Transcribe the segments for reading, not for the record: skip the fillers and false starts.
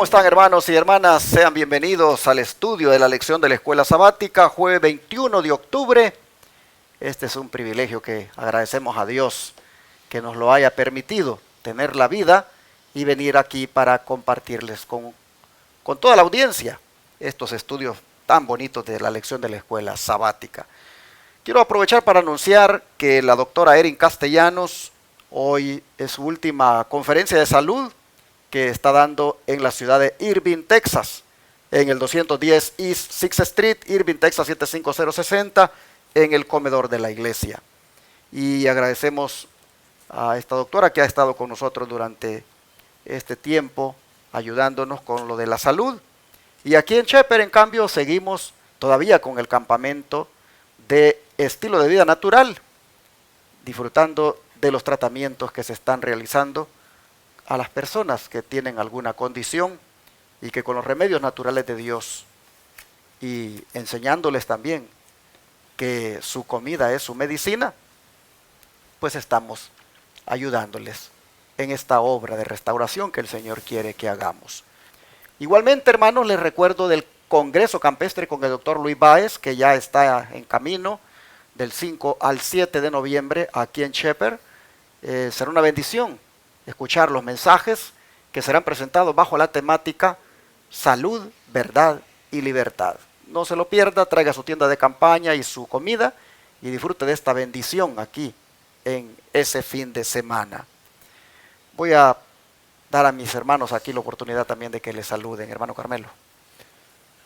¿Cómo están, hermanos y hermanas? Sean bienvenidos al estudio de la lección de la Escuela Sabática, jueves 21 de octubre. Este es un privilegio que agradecemos a Dios que nos lo haya permitido tener la vida y venir aquí para compartirles con toda la audiencia estos estudios tan bonitos de la lección de la Escuela Sabática. Quiero aprovechar para anunciar que la doctora Erin Castellanos hoy es su última conferencia de salud que está dando en la ciudad de Irving, Texas, en el 210 East 6th Street, Irving, Texas 75060, en el comedor de la iglesia. Y agradecemos a esta doctora que ha estado con nosotros durante este tiempo, ayudándonos con lo de la salud. Y aquí en Shepherd, en cambio, seguimos todavía con el campamento de estilo de vida natural, disfrutando de los tratamientos que se están realizando a las personas que tienen alguna condición y que con los remedios naturales de Dios y enseñándoles también que su comida es su medicina, pues estamos ayudándoles en esta obra de restauración que el Señor quiere que hagamos. Igualmente, hermanos, les recuerdo del Congreso Campestre con el doctor Luis Báez, que ya está en camino del 5 al 7 de noviembre aquí en Shepherd. Será una bendición escuchar los mensajes que serán presentados bajo la temática Salud, Verdad y Libertad. No se lo pierda, traiga su tienda de campaña y su comida y disfrute de esta bendición aquí en ese fin de semana. Voy a dar a mis hermanos aquí la oportunidad también de que les saluden. Hermano Carmelo.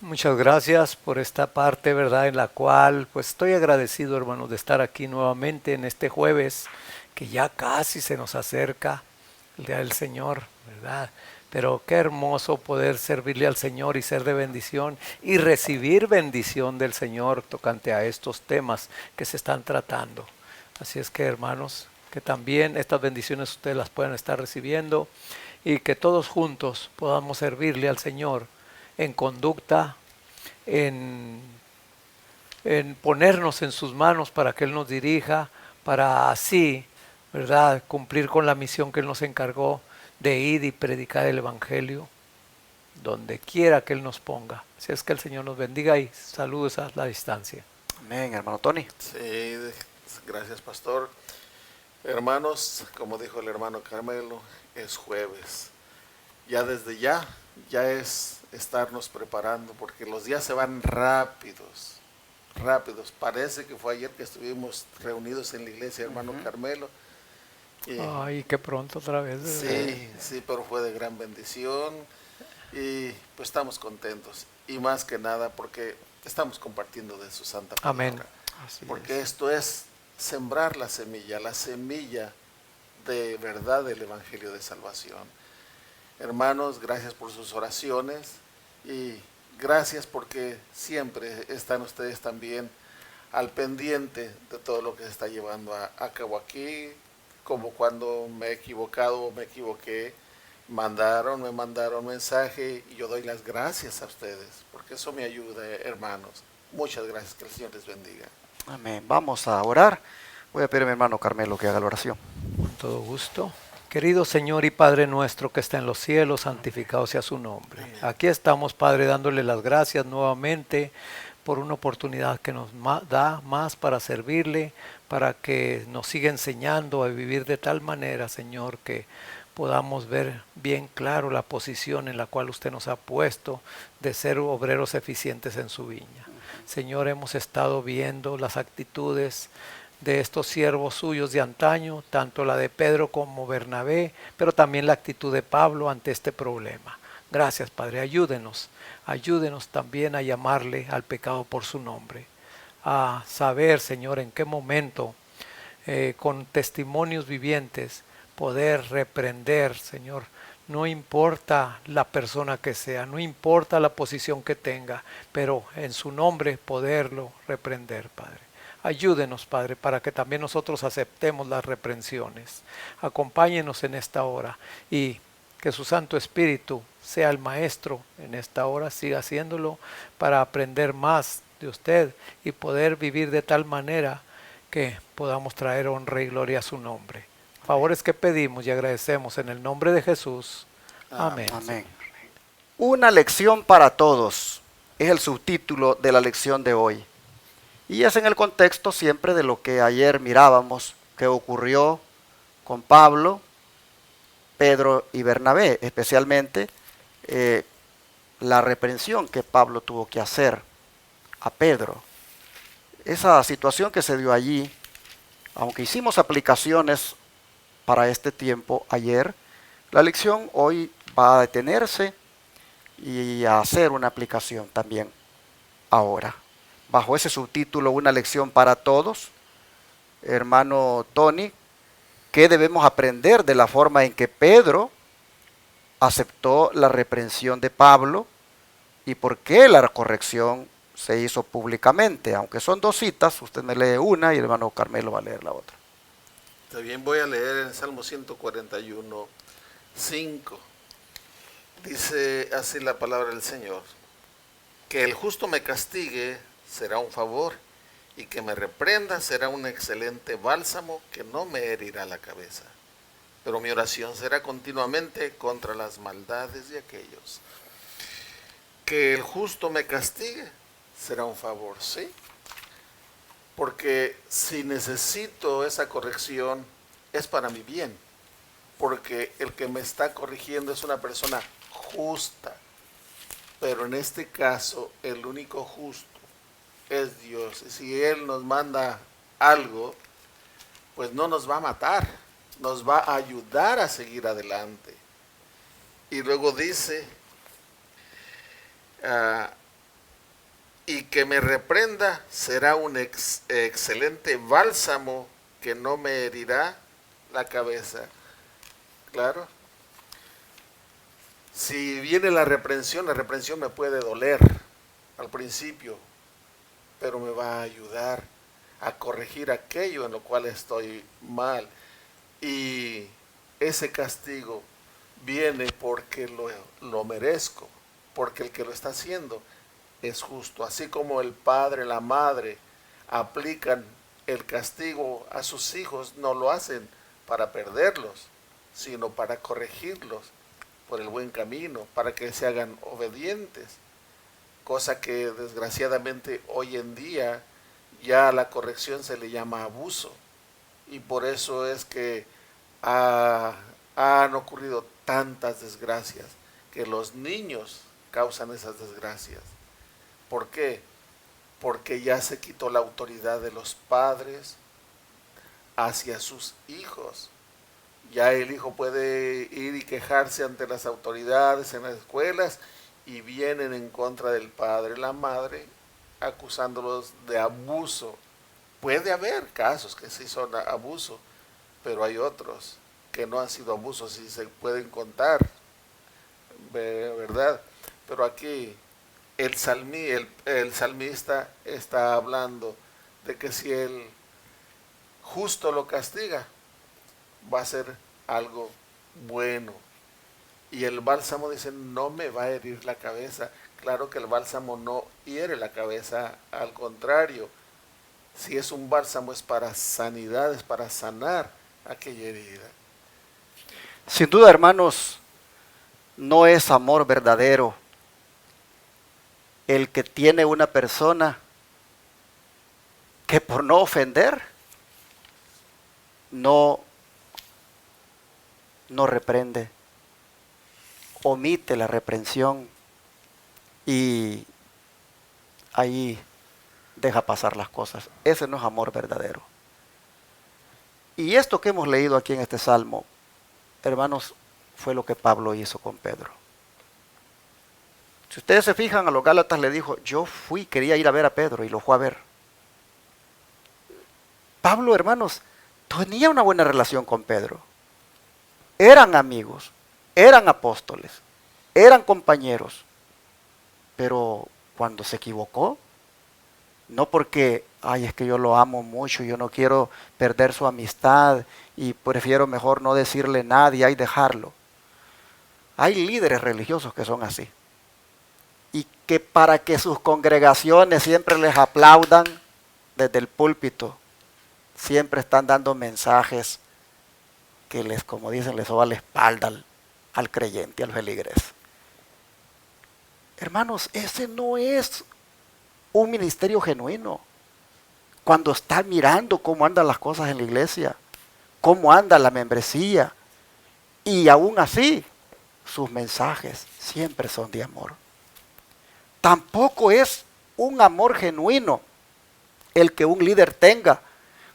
Muchas gracias por esta parte, ¿verdad? En la cual pues estoy agradecido, hermanos, de estar aquí nuevamente en este jueves, que ya casi se nos acerca el día del Señor, ¿verdad? Pero qué hermoso poder servirle al Señor y ser de bendición y recibir bendición del Señor tocante a estos temas que se están tratando. Así es que, hermanos, que también estas bendiciones ustedes las puedan estar recibiendo y que todos juntos podamos servirle al Señor en conducta, en ponernos en sus manos para que Él nos dirija, para así, ¿verdad?, cumplir con la misión que Él nos encargó de ir y predicar el Evangelio donde quiera que Él nos ponga. Así es que el Señor nos bendiga y saludos a la distancia. Amén, hermano Tony. Sí, gracias, pastor. Hermanos, como dijo el hermano Carmelo, es jueves. Ya desde ya es estarnos preparando porque los días se van rápidos. Parece que fue ayer que estuvimos reunidos en la iglesia, hermano Carmelo. Ay, qué pronto otra vez. Sí, pero fue de gran bendición y pues estamos contentos y más que nada porque estamos compartiendo de su santa palabra. Amén. Porque esto es sembrar la semilla de verdad del Evangelio de Salvación. Hermanos, gracias por sus oraciones y gracias porque siempre están ustedes también al pendiente de todo lo que se está llevando a cabo aquí, como cuando me he equivocado o me equivoqué, me mandaron mensaje y yo doy las gracias a ustedes, porque eso me ayuda, hermanos. Muchas gracias, que el Señor les bendiga. Amén. Vamos a orar. Voy a pedir a mi hermano Carmelo que haga la oración. Con todo gusto. Querido Señor y Padre nuestro que está en los cielos, santificado sea su nombre. Amén. Aquí estamos, Padre, dándole las gracias nuevamente por una oportunidad que nos da más para servirle, para que nos siga enseñando a vivir de tal manera, Señor, que podamos ver bien claro la posición en la cual usted nos ha puesto de ser obreros eficientes en su viña. Señor, hemos estado viendo las actitudes de estos siervos suyos de antaño, tanto la de Pedro como Bernabé, pero también la actitud de Pablo ante este problema. Gracias, Padre, ayúdenos también a llamarle al pecado por su nombre, a saber, Señor, en qué momento, con testimonios vivientes, poder reprender, Señor. No importa la persona que sea, no importa la posición que tenga, pero en su nombre poderlo reprender, Padre. Ayúdenos, Padre, para que también nosotros aceptemos las reprensiones. Acompáñenos en esta hora y que su Santo Espíritu sea el Maestro en esta hora, siga haciéndolo para aprender más de usted y poder vivir de tal manera que podamos traer honra y gloria a su nombre. Favores que pedimos y agradecemos en el nombre de Jesús. Amén. Amén. Una lección para todos es el subtítulo de la lección de hoy. Y es en el contexto siempre de lo que ayer mirábamos, que ocurrió con Pablo, Pedro y Bernabé, especialmente la reprensión que Pablo tuvo que hacer a Pedro. Esa situación que se dio allí, aunque hicimos aplicaciones para este tiempo ayer, la lección hoy va a detenerse y a hacer una aplicación también ahora. Bajo ese subtítulo, una lección para todos, hermano Tony, ¿qué debemos aprender de la forma en que Pedro aceptó la reprensión de Pablo y por qué la corrección se hizo públicamente? Aunque son dos citas, usted me lee una y el hermano Carmelo va a leer la otra. También voy a leer en Salmo 141, 5. Dice así la palabra del Señor: que el justo me castigue será un favor, y que me reprenda será un excelente bálsamo que no me herirá la cabeza. Pero mi oración será continuamente contra las maldades de aquellos. Que el justo me castigue será un favor, ¿sí? Porque si necesito esa corrección es para mi bien, porque el que me está corrigiendo es una persona justa, pero en este caso el único justo es Dios. Y si Él nos manda algo, pues no nos va a matar, nos va a ayudar a seguir adelante. Y luego dice, y que me reprenda será un excelente bálsamo que no me herirá la cabeza. Claro. Si viene la reprensión me puede doler al principio, pero me va a ayudar a corregir aquello en lo cual estoy mal. Y ese castigo viene porque lo merezco, porque el que lo está haciendo es justo. Así como el padre, la madre aplican el castigo a sus hijos, no lo hacen para perderlos, sino para corregirlos por el buen camino, para que se hagan obedientes, cosa que desgraciadamente hoy en día ya a la corrección se le llama abuso, y por eso es que han ocurrido tantas desgracias, que los niños causan esas desgracias. ¿Por qué? Porque ya se quitó la autoridad de los padres hacia sus hijos. Ya el hijo puede ir y quejarse ante las autoridades en las escuelas y vienen en contra del padre, la madre, acusándolos de abuso. Puede haber casos que sí son abuso, pero hay otros que no han sido abusos y se pueden contar, ¿verdad? Pero aquí el salmista está hablando de que si el justo lo castiga, va a ser algo bueno. Y el bálsamo dice, no me va a herir la cabeza. Claro que el bálsamo no hiere la cabeza, al contrario. Si es un bálsamo es para sanidad, es para sanar aquella herida. Sin duda, hermanos, no es amor verdadero el que tiene una persona que por no ofender no reprende, omite la reprensión y ahí deja pasar las cosas. Ese no es amor verdadero. Y esto que hemos leído aquí en este salmo, hermanos, fue lo que Pablo hizo con Pedro. Si ustedes se fijan, a los Gálatas le dijo, yo quería ir a ver a Pedro y lo fue a ver. Pablo, hermanos, tenía una buena relación con Pedro. Eran amigos, eran apóstoles, eran compañeros. Pero cuando se equivocó, no porque, ay, es que yo lo amo mucho, yo no quiero perder su amistad y prefiero mejor no decirle nada y dejarlo. Hay líderes religiosos que son así. Y que para que sus congregaciones siempre les aplaudan desde el púlpito, siempre están dando mensajes que les, como dicen, les soba la espalda al creyente, al feligrés. Hermanos, ese no es un ministerio genuino. Cuando está mirando cómo andan las cosas en la iglesia, cómo anda la membresía, y aún así, sus mensajes siempre son de amor. Tampoco es un amor genuino el que un líder tenga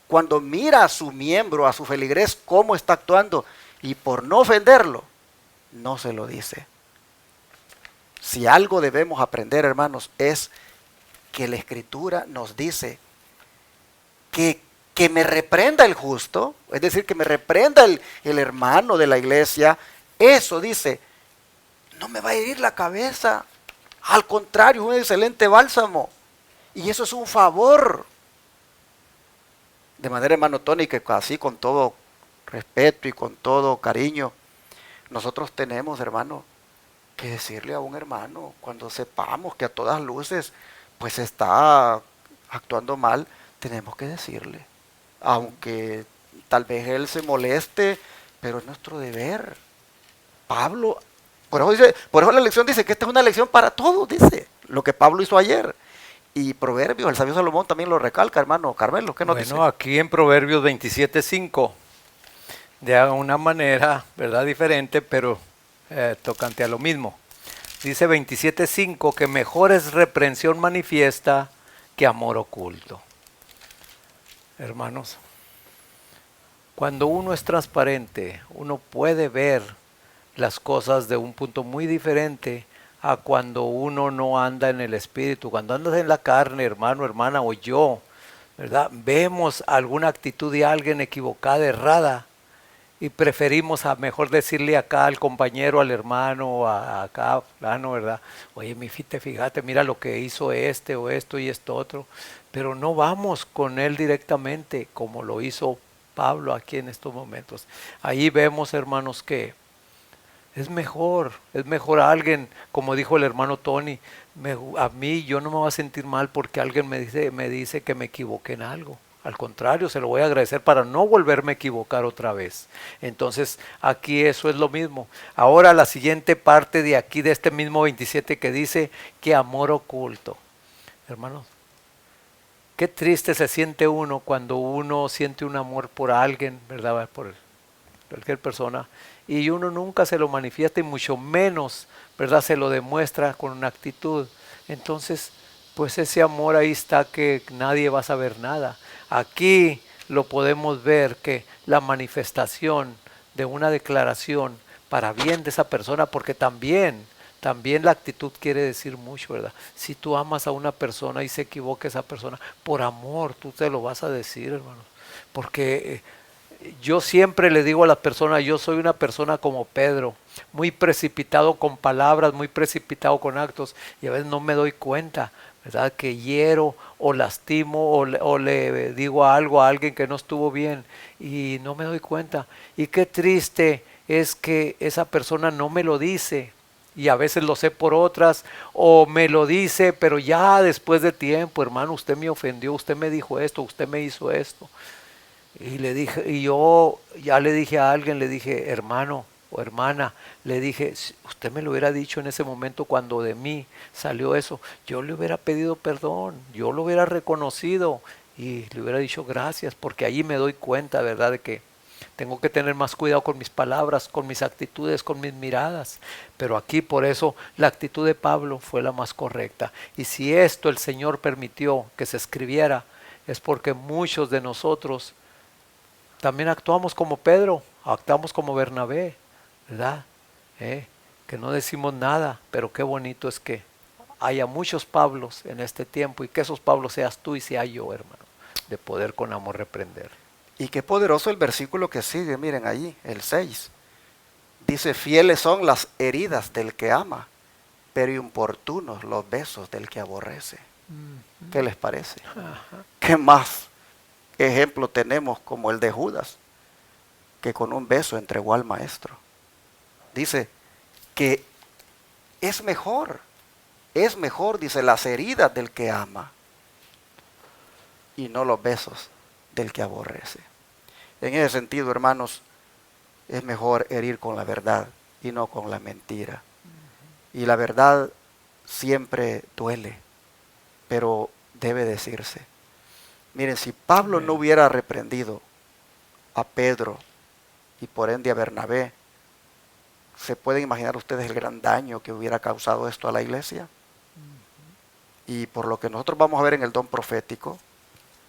cuando mira a su miembro, a su feligrés, cómo está actuando, y por no ofenderlo, no se lo dice. Si algo debemos aprender, hermanos, es que la Escritura nos dice que me reprenda el justo, es decir, que me reprenda el hermano de la iglesia. Eso dice, no me va a herir la cabeza. Al contrario, es un excelente bálsamo. Y eso es un favor. De manera, hermano Tony, que así con todo respeto y con todo cariño, nosotros tenemos, hermano, que decirle a un hermano cuando sepamos que a todas luces pues está actuando mal, tenemos que decirle, aunque tal vez él se moleste, pero es nuestro deber. Pablo, por eso la lección dice que esta es una lección para todos, dice lo que Pablo hizo ayer. Y Proverbios, el sabio Salomón también lo recalca, hermano Carmelo, ¿qué nos dice? Bueno, aquí en Proverbios 27:5, de una manera, ¿verdad?, diferente, pero tocante a lo mismo. Dice 27:5 que mejor es reprensión manifiesta que amor oculto. Hermanos, cuando uno es transparente, uno puede ver las cosas de un punto muy diferente a cuando uno no anda en el espíritu. Cuando andas en la carne, hermano, hermana, o yo, ¿verdad?, vemos alguna actitud de alguien equivocada, errada, y preferimos a mejor decirle acá al compañero, al hermano, acá, plano, ¿verdad? Oye, fíjate, mira lo que hizo este o esto y esto otro. Pero no vamos con él directamente como lo hizo Pablo aquí en estos momentos. Ahí vemos, hermanos, que es mejor a alguien, como dijo el hermano Tony, a mí yo no me voy a sentir mal porque alguien me dice que me equivoqué en algo. Al contrario, se lo voy a agradecer para no volverme a equivocar otra vez. Entonces, aquí eso es lo mismo. Ahora la siguiente parte de aquí, de este mismo 27 que dice que amor oculto. Hermanos, qué triste se siente uno cuando uno siente un amor por alguien, ¿verdad?, por cualquier persona, y uno nunca se lo manifiesta y mucho menos, ¿verdad?, se lo demuestra con una actitud. Entonces, pues ese amor ahí está que nadie va a saber nada. Aquí lo podemos ver que la manifestación de una declaración para bien de esa persona, porque también la actitud quiere decir mucho, ¿verdad? Si tú amas a una persona y se equivoca esa persona, por amor tú te lo vas a decir, hermano. Porque yo siempre le digo a las personas, yo soy una persona como Pedro, muy precipitado con palabras, muy precipitado con actos, y a veces no me doy cuenta, ¿verdad?, que hiero o lastimo o le digo algo a alguien que no estuvo bien y no me doy cuenta. Y qué triste es que esa persona no me lo dice, y a veces lo sé por otras, o me lo dice, pero ya después de tiempo, hermano, usted me ofendió, usted me dijo esto, usted me hizo esto. Y le dije, y yo ya le dije a alguien, le dije, hermano o hermana, le dije, si usted me lo hubiera dicho en ese momento cuando de mí salió eso, yo le hubiera pedido perdón, yo lo hubiera reconocido y le hubiera dicho gracias, porque ahí me doy cuenta, ¿verdad?, de que tengo que tener más cuidado con mis palabras, con mis actitudes, con mis miradas. Pero aquí por eso la actitud de Pablo fue la más correcta. Y si esto el Señor permitió que se escribiera, es porque muchos de nosotros también actuamos como Pedro, actuamos como Bernabé, ¿verdad? Que no decimos nada, pero qué bonito es que haya muchos Pablos en este tiempo y que esos Pablos seas tú y sea yo, hermano, de poder con amor reprender. Y qué poderoso el versículo que sigue, miren allí, el 6. Dice, fieles son las heridas del que ama, pero importunos los besos del que aborrece. ¿Qué les parece? Ajá. ¿Qué más ejemplo tenemos como el de Judas, que con un beso entregó al maestro? Dice que es mejor, dice, las heridas del que ama y no los besos del que aborrece. En ese sentido, hermanos, es mejor herir con la verdad y no con la mentira. Y la verdad siempre duele, pero debe decirse. Miren, si Pablo no hubiera reprendido a Pedro y por ende a Bernabé, ¿se pueden imaginar ustedes el gran daño que hubiera causado esto a la iglesia? Y por lo que nosotros vamos a ver en el don profético,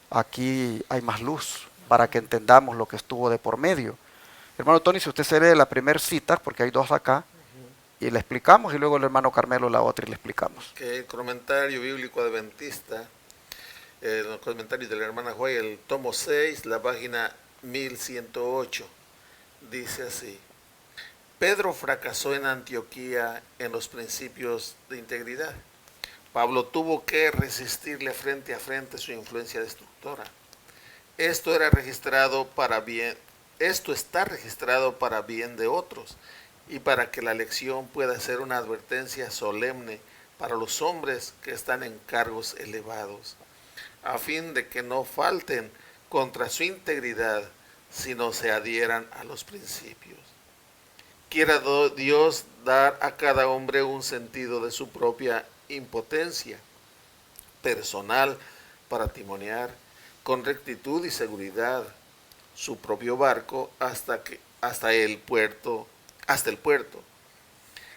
aquí hay más luz para que entendamos lo que estuvo de por medio. Hermano Tony, si usted se lee la primera cita, porque hay dos acá, y le explicamos, y luego el hermano Carmelo la otra y le explicamos. Que el comentario bíblico adventista, los comentarios de la hermana Joy, el tomo 6, la página 1108, dice así: Pedro fracasó en Antioquía en los principios de integridad. Pablo tuvo que resistirle frente a frente su influencia destructora. Esto está registrado para bien de otros y para que la lección pueda ser una advertencia solemne para los hombres que están en cargos elevados, a fin de que no falten contra su integridad, sino se adhieran a los principios. Quiera Dios dar a cada hombre un sentido de su propia impotencia personal para timonear con rectitud y seguridad su propio barco hasta el puerto.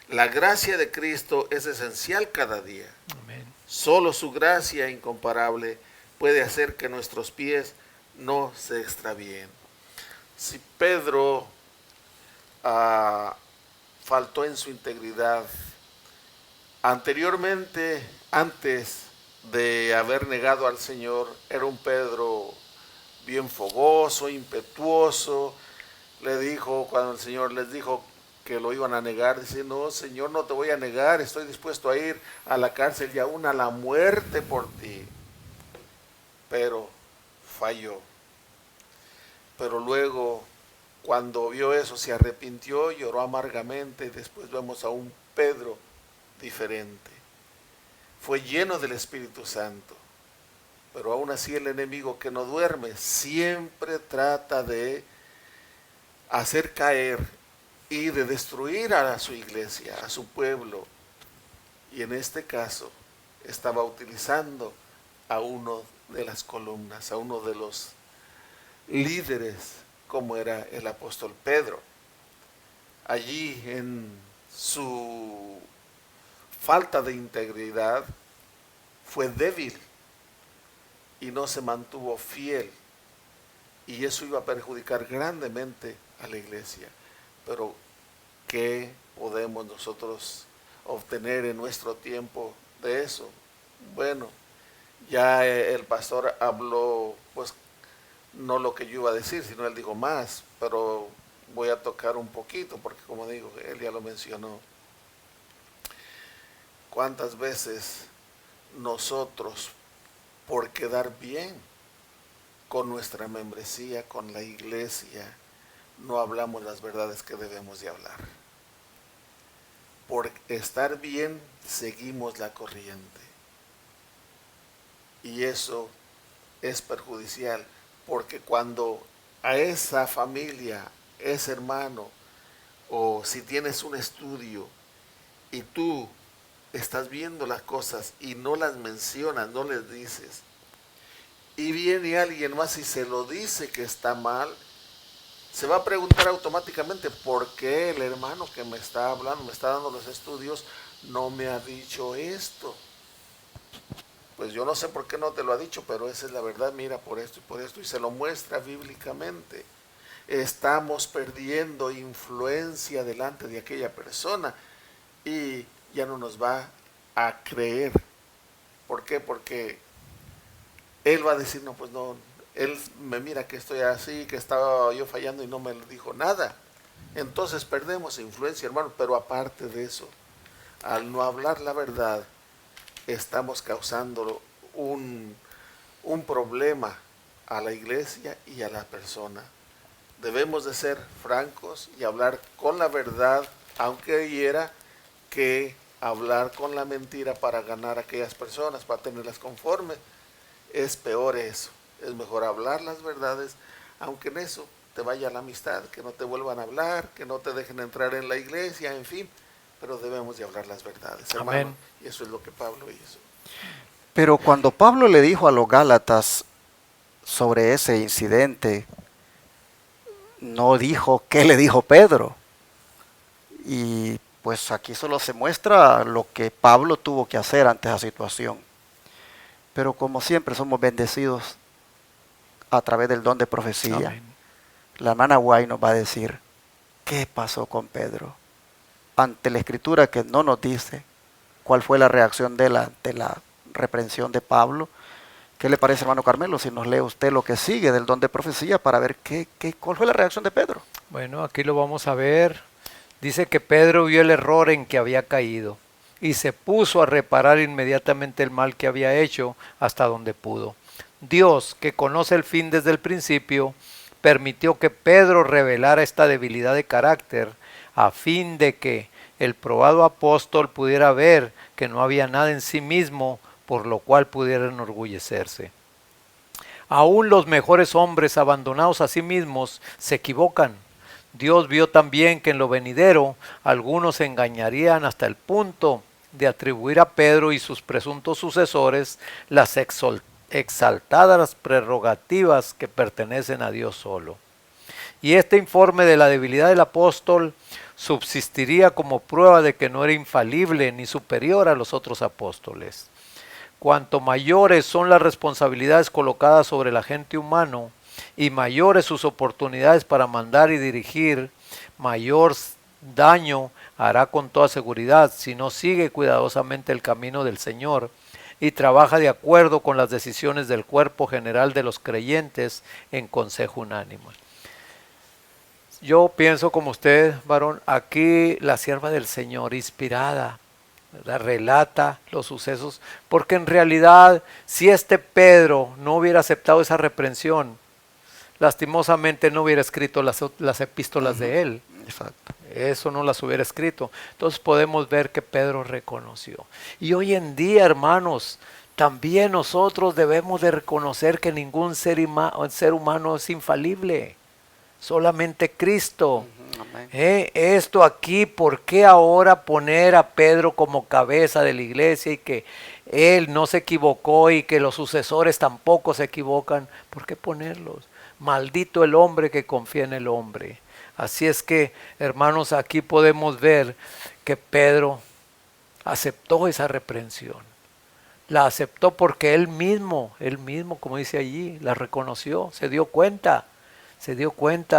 La gracia de Cristo es esencial cada día. Amén. Solo su gracia incomparable puede hacer que nuestros pies no se extravíen. Si Pedro faltó en su integridad anteriormente, antes de haber negado al Señor, era un Pedro bien fogoso, impetuoso. Le dijo, cuando el Señor les dijo que lo iban a negar, dice: no, Señor, no te voy a negar, estoy dispuesto a ir a la cárcel y aún a la muerte por ti. Pero falló. Pero luego, cuando vio eso, se arrepintió, lloró amargamente, y después vemos a un Pedro diferente. Fue lleno del Espíritu Santo, pero aún así el enemigo, que no duerme, siempre trata de hacer caer y de destruir a su iglesia, a su pueblo. Y en este caso estaba utilizando a uno de las columnas, a uno de los líderes, como era el apóstol Pedro. Allí, en su falta de integridad, fue débil y no se mantuvo fiel, y eso iba a perjudicar grandemente a la iglesia. Pero ¿qué podemos nosotros obtener en nuestro tiempo de eso? Bueno, ya el pastor habló, pues no lo que yo iba a decir, sino él dijo más, pero voy a tocar un poquito, porque como digo, él ya lo mencionó. ¿Cuántas veces nosotros, por quedar bien con nuestra membresía, con la iglesia, no hablamos las verdades que debemos de hablar? Por estar bien, seguimos la corriente. Y eso es perjudicial, porque cuando a esa familia, ese hermano, o si tienes un estudio y tú estás viendo las cosas y no las mencionas, no les dices, y viene alguien más y se lo dice que está mal, se va a preguntar automáticamente: ¿por qué el hermano que me está hablando, me está dando los estudios, no me ha dicho esto? Pues yo no sé por qué no te lo ha dicho, pero esa es la verdad, mira, por esto, y se lo muestra bíblicamente. Estamos perdiendo influencia delante de aquella persona y ya no nos va a creer. ¿Por qué? Porque él va a decir: no, pues no, él me mira que estoy así, que estaba yo fallando y no me dijo nada. Entonces perdemos influencia, hermano. Pero aparte de eso, al no hablar la verdad, estamos causando un problema a la iglesia y a la persona. Debemos de ser francos y hablar con la verdad, aunque hiera, que hablar con la mentira para ganar a aquellas personas, para tenerlas conformes. Es peor eso. Es mejor hablar las verdades, aunque en eso te vaya la amistad, que no te vuelvan a hablar, que no te dejen entrar en la iglesia, en fin. pero debemos de hablar las verdades, Amén. hermano. Y eso es lo que Pablo hizo. Pero cuando Pablo le dijo a los Gálatas sobre ese incidente, no dijo qué le dijo Pedro. Y pues aquí solo se muestra lo que Pablo tuvo que hacer ante esa situación. Pero como siempre somos bendecidos a través del don de profecía. Amén. La hermana Guay nos va a decir qué pasó con Pedro ante la escritura que no nos dice cuál fue la reacción de él ante la reprensión de Pablo. ¿Qué le parece, hermano Carmelo, si nos lee usted lo que sigue del don de profecía para ver cuál fue la reacción de Pedro? Bueno, aquí lo vamos a ver. Dice que Pedro vio el error en que había caído y se puso a reparar inmediatamente el mal que había hecho hasta donde pudo. Dios, que conoce el fin desde el principio, permitió que Pedro revelara esta debilidad de carácter a fin de que el probado apóstol pudiera ver que no había nada en sí mismo por lo cual pudiera enorgullecerse. Aún los mejores hombres abandonados a sí mismos se equivocan. Dios vio también que en lo venidero algunos se engañarían hasta el punto de atribuir a Pedro y sus presuntos sucesores las exaltadas prerrogativas que pertenecen a Dios solo. Y este informe de la debilidad del apóstol subsistiría como prueba de que no era infalible ni superior a los otros apóstoles. Cuanto mayores son las responsabilidades colocadas sobre el agente humano y mayores sus oportunidades para mandar y dirigir, mayor daño hará con toda seguridad si no sigue cuidadosamente el camino del Señor y trabaja de acuerdo con las decisiones del cuerpo general de los creyentes en consejo unánime. Yo pienso como usted, varón, aquí la sierva del Señor inspirada, ¿verdad?, relata los sucesos, porque en realidad si este Pedro no hubiera aceptado esa reprensión, lastimosamente no hubiera escrito las epístolas de él. Exacto. Eso no las hubiera escrito. Entonces podemos ver que Pedro reconoció. Y hoy en día, hermanos, también nosotros debemos de reconocer que ningún ser humano es infalible. Solamente Cristo. Amén. Esto aquí, ¿por qué ahora poner a Pedro como cabeza de la iglesia y que él no se equivocó y que los sucesores tampoco se equivocan? ¿Por qué ponerlos? Maldito el hombre que confía en el hombre. Así es que, hermanos, aquí podemos ver que Pedro aceptó esa reprensión. La aceptó porque él mismo, como dice allí, la reconoció, se dio cuenta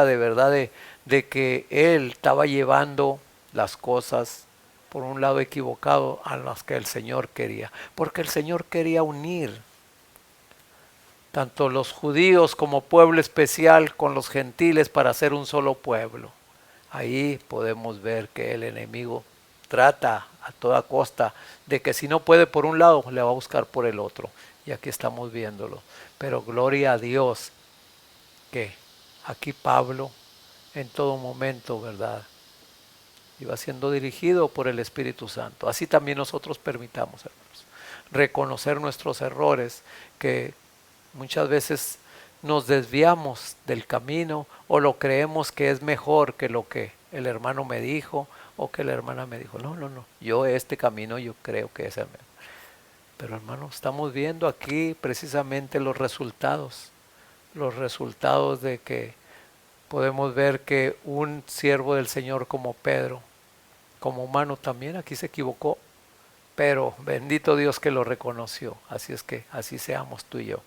de verdad de que él estaba llevando las cosas por un lado equivocado a las que el Señor quería, porque el Señor quería unir tanto los judíos como pueblo especial con los gentiles para hacer un solo pueblo. Ahí podemos ver que el enemigo trata a toda costa de que si no puede por un lado, le va a buscar por el otro. Y aquí estamos viéndolo. Pero gloria a Dios que aquí Pablo en todo momento, ¿verdad?, iba siendo dirigido por el Espíritu Santo. Así también nosotros permitamos, hermanos, reconocer nuestros errores, que muchas veces nos desviamos del camino o lo creemos que es mejor que lo que el hermano me dijo o que la hermana me dijo. No, yo este camino yo creo que es el mejor. Pero hermanos, estamos viendo aquí precisamente los resultados de que podemos ver que un siervo del Señor como Pedro, como humano también, aquí se equivocó, pero bendito Dios que lo reconoció. Así es que así seamos tú y yo.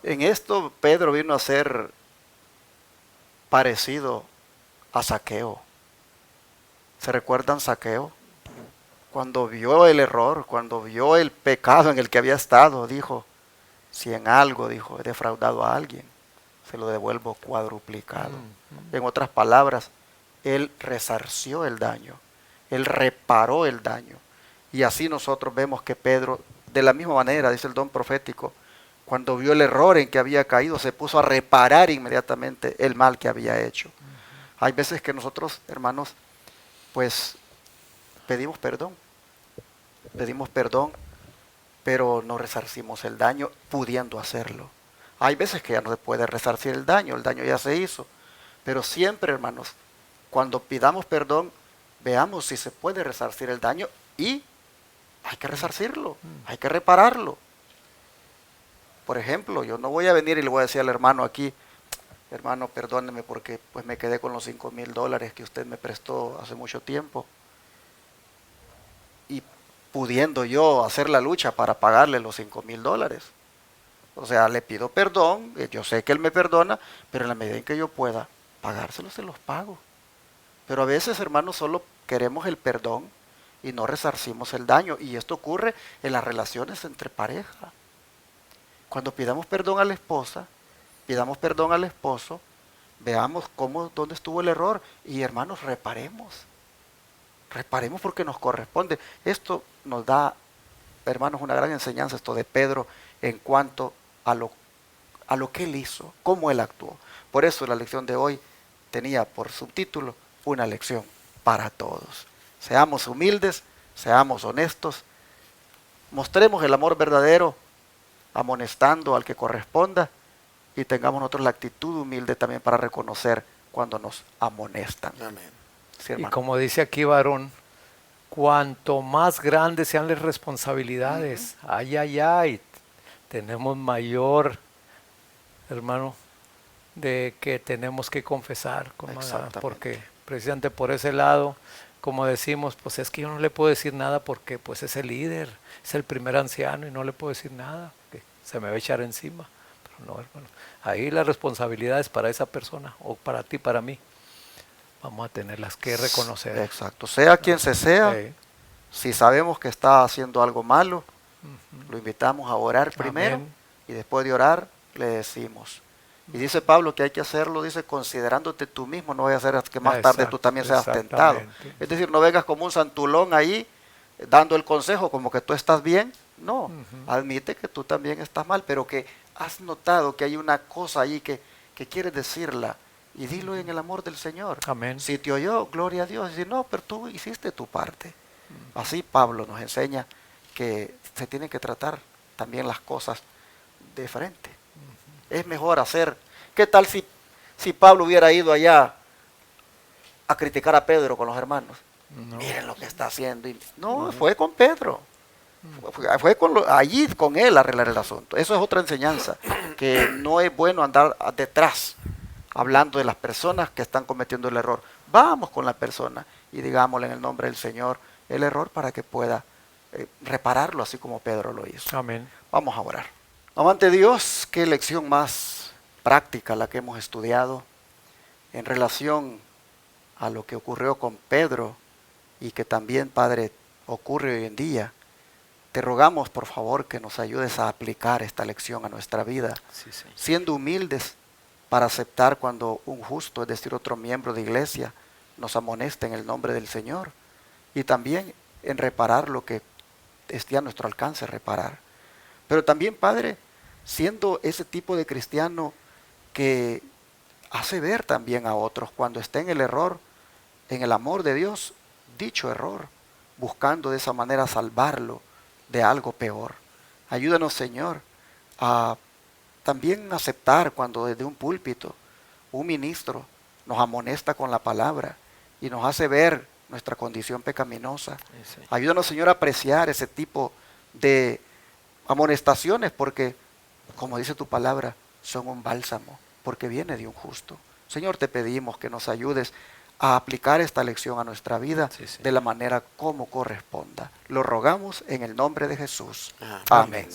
En esto Pedro vino a ser parecido a Zaqueo. ¿Se recuerdan Zaqueo? Cuando vio el error, cuando vio el pecado en el que había estado, dijo, si en algo, dijo, he defraudado a alguien, se lo devuelvo cuadruplicado. En otras palabras, él resarció el daño, él reparó el daño. Y así nosotros vemos que Pedro, de la misma manera, dice el don profético, cuando vio el error en que había caído, se puso a reparar inmediatamente el mal que había hecho. Hay veces que nosotros, hermanos, pues pedimos perdón, pero no resarcimos el daño pudiendo hacerlo. Hay veces que ya no se puede resarcir el daño ya se hizo. Pero siempre, hermanos, cuando pidamos perdón, veamos si se puede resarcir el daño y hay que resarcirlo, hay que repararlo. Por ejemplo, yo no voy a venir y le voy a decir al hermano aquí, hermano, perdóneme porque pues me quedé con los $5,000 que usted me prestó hace mucho tiempo. Y pudiendo yo hacer la lucha para pagarle los $5,000. O sea, le pido perdón, yo sé que él me perdona, pero en la medida en que yo pueda pagárselos, se los pago. Pero a veces, hermanos, solo queremos el perdón y no resarcimos el daño. Y esto ocurre en las relaciones entre pareja. Cuando pidamos perdón a la esposa, pidamos perdón al esposo, veamos dónde estuvo el error y, hermanos, reparemos porque nos corresponde. Esto nos da, hermanos, una gran enseñanza, esto de Pedro, en cuanto a lo que él hizo, cómo él actuó. Por eso la lección de hoy tenía por subtítulo una lección para todos. Seamos humildes, seamos honestos, mostremos el amor verdadero, amonestando al que corresponda, y tengamos nosotros la actitud humilde también para reconocer cuando nos amonestan. Amén. Sí, Y como dice aquí Varón, cuanto más grandes sean las responsabilidades, ay, tenemos mayor, hermano, de que tenemos que confesar, porque precisamente por ese lado, como decimos, pues es que yo no le puedo decir nada porque pues es el líder, es el primer anciano y no le puedo decir nada, que se me va a echar encima. Pero no, hermano, ahí la responsabilidad es para esa persona, o para ti, para mí. Vamos a tenerlas que reconocer. Exacto, sea quien se sea, si sabemos que está haciendo algo malo, lo invitamos a orar primero. Amén. Y después de orar le decimos. Y dice Pablo que hay que hacerlo, dice, considerándote tú mismo, no vaya a ser que más tarde tú también seas tentado. Es decir, no vengas como un santulón ahí dando el consejo como que tú estás bien. No, admite que tú también estás mal, pero que has notado que hay una cosa ahí que quieres decirla. Y dilo en el amor del Señor. Amén. Si te oyó, gloria a Dios. Y si no, pero tú hiciste tu parte. Así Pablo nos enseña que se tienen que tratar también las cosas de frente. Es mejor hacer. ¿Qué tal si Pablo hubiera ido allá a criticar a Pedro con los hermanos? No. Miren lo que está haciendo. No, fue con Pedro. Fue allí con él a arreglar el asunto. Eso es otra enseñanza, que no es bueno andar detrás hablando de las personas que están cometiendo el error. Vamos con la persona y digámosle en el nombre del Señor el error para que pueda repararlo así como Pedro lo hizo. Amén. Vamos a orar. Amante Dios, qué lección más práctica la que hemos estudiado en relación a lo que ocurrió con Pedro y que también, Padre, ocurre hoy en día. Te rogamos, por favor, que nos ayudes a aplicar esta lección a nuestra vida, siendo humildes para aceptar cuando un justo, es decir, otro miembro de iglesia, nos amonesta en el nombre del Señor, y también en reparar lo que esté a nuestro alcance reparar. Pero también, Padre, siendo ese tipo de cristiano que hace ver también a otros cuando está en el error, en el amor de Dios, dicho error, buscando de esa manera salvarlo de algo peor. Ayúdanos, Señor, a también aceptar cuando desde un púlpito un ministro nos amonesta con la palabra y nos hace ver nuestra condición pecaminosa. Sí. Ayúdanos, Señor, a apreciar ese tipo de amonestaciones porque, como dice tu palabra, son un bálsamo porque viene de un justo. Señor, te pedimos que nos ayudes a aplicar esta lección a nuestra vida de la manera como corresponda. Lo rogamos en el nombre de Jesús. Amén.